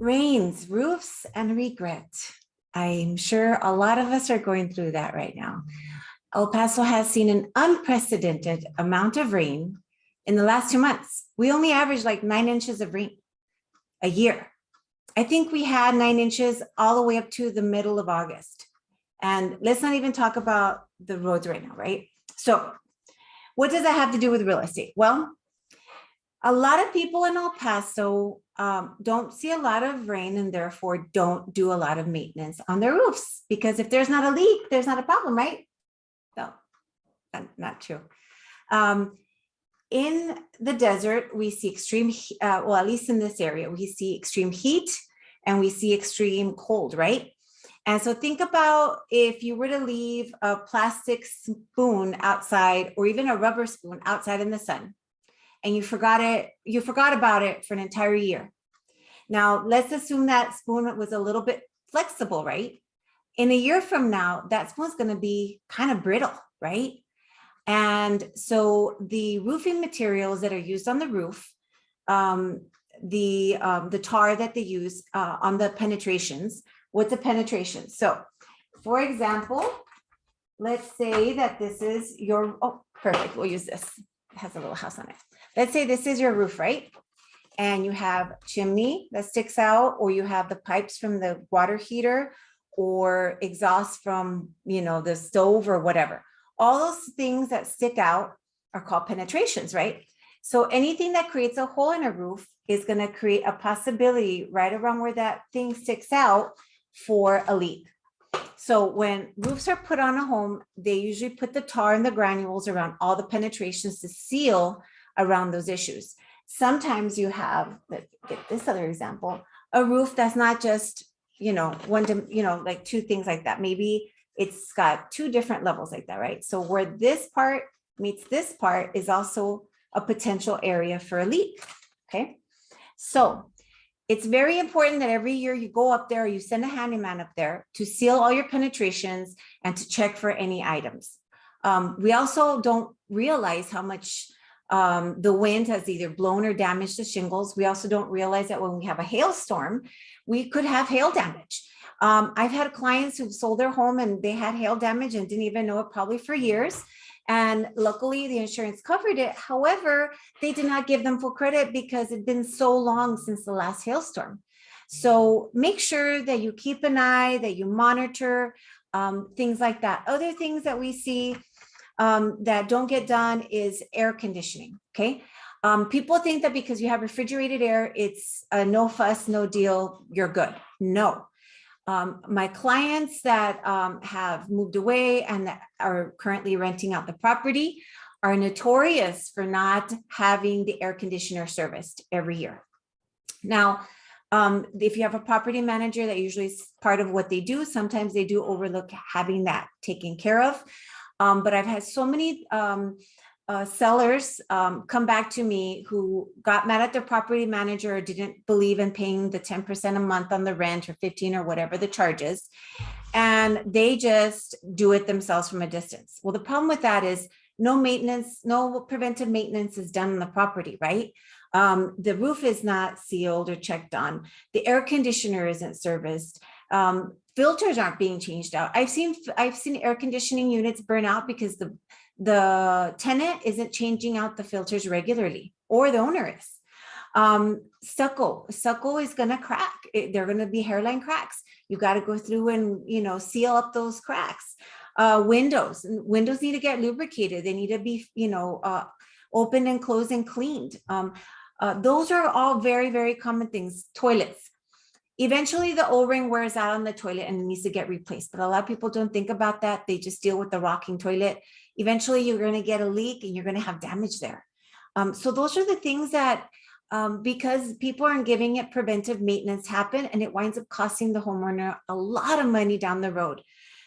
Rains, roofs, and regret. I'm sure a lot of us are going through that right now. El Paso has seen an unprecedented amount of rain in the last 2 months. We only average like 9 inches of rain a year. I think we had 9 inches all the way up to the middle of August. And let's not even talk about the roads right now, right? So what does that have to do with real estate? Well, a lot of people in El Paso don't see a lot of rain and therefore don't do a lot of maintenance on their roofs, because if there's not a leak, there's not a problem, right? No, not true. In the desert, we see extreme, well, at least in this area, we see extreme heat and we see extreme cold, right? And so think about if you were to leave a plastic spoon outside or even a rubber spoon outside in the sun, and you forgot about it for an entire year. Now, let's assume that spoon was a little bit flexible, right? In a year from now, that spoon's going to be kind of brittle, right? And so the roofing materials that are used on the roof, the tar that they use on the penetrations, what's a penetration? So, for example, let's say that this is your, oh, perfect, we'll use this. It has a little house on it. Let's say this is your roof, right? And you have chimney that sticks out, or you have the pipes from the water heater or exhaust from, the stove or whatever. All those things that stick out are called penetrations, right? So anything that creates a hole in a roof is going to create a possibility right around where that thing sticks out for a leak. So when roofs are put on a home, they usually put the tar and the granules around all the penetrations to seal around those issues. Sometimes you have, let's get this other example, a roof that's not just, like two things like that. Maybe it's got two different levels like that, right? So where this part meets this part is also a potential area for a leak, okay? So it's very important that every year you go up there, or you send a handyman up there to seal all your penetrations and to check for any items. We also don't realize how much the wind has either blown or damaged the shingles. We also don't realize that when we have a hailstorm, we could have hail damage. I've had clients who've sold their home and they had hail damage and didn't even know it probably for years. And luckily the insurance covered it. However, they did not give them full credit because it'd been so long since the last hailstorm. So make sure that you keep an eye, that you monitor things like that. Other things that we see that don't get done is air conditioning, okay? People think that because you have refrigerated air, it's a no fuss, no deal, you're good. No. My clients that have moved away and that are currently renting out the property are notorious for not having the air conditioner serviced every year. Now, if you have a property manager, that usually is part of what they do. Sometimes they do overlook having that taken care of. But I've had so many sellers come back to me who got mad at their property manager or didn't believe in paying the 10% a month on the rent or 15 or whatever the charge is. And they just do it themselves from a distance. Well, the problem with that is no maintenance, no preventive maintenance is done on the property, right? The roof is not sealed or checked on. The air conditioner isn't serviced. Filters aren't being changed out. I've seen air conditioning units burn out because the tenant isn't changing out the filters regularly, or the owner is. Stucco is going to crack. They're going to be hairline cracks. You got to go through and seal up those cracks. Windows need to get lubricated. They need to be opened and closed and cleaned. Those are all very, very common things. Toilets. Eventually the O-ring wears out on the toilet and needs to get replaced. But a lot of people don't think about that. They just deal with the rocking toilet. Eventually you're going to get a leak and you're going to have damage there. So those are the things that, because people aren't giving it preventive maintenance, happen, and it winds up costing the homeowner a lot of money down the road.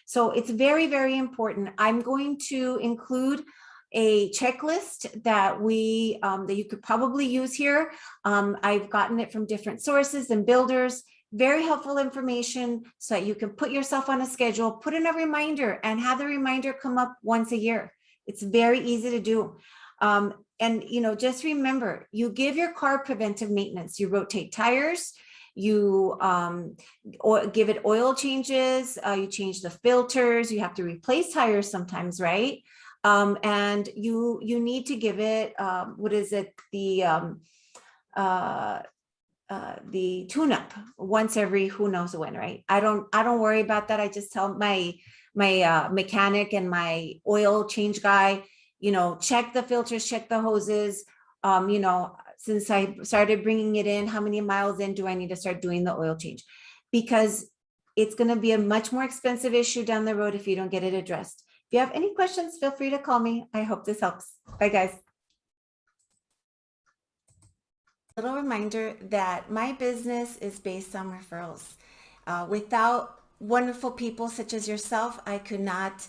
So it's very, very important. I'm going to include a checklist that that you could probably use here. I've gotten it from different sources and builders. Very helpful information so that you can put yourself on a schedule, put in a reminder, and have the reminder come up once a year. It's very easy to do. And just remember, you give your car preventive maintenance. You rotate tires, You or give it oil changes, you change the filters, you have to replace tires sometimes, right? And you need to give it, the tune-up once every who knows when, right? I don't worry about that. I just tell my mechanic and my oil change guy, check the filters, check the hoses. Since I started bringing it in, how many miles in do I need to start doing the oil change? Because it's going to be a much more expensive issue down the road if you don't get it addressed. If you have any questions, feel free to call me. I hope this helps. Bye, guys. Little reminder that my business is based on referrals. Without wonderful people such as yourself, I could not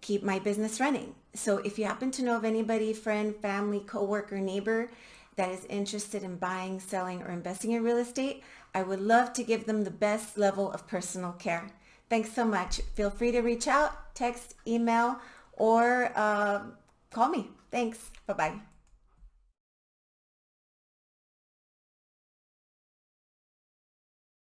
keep my business running. So if you happen to know of anybody, friend, family, coworker, neighbor that is interested in buying, selling, or investing in real estate, I would love to give them the best level of personal care. Thanks so much. Feel free to reach out, text, email, or call me. Thanks. Bye-bye.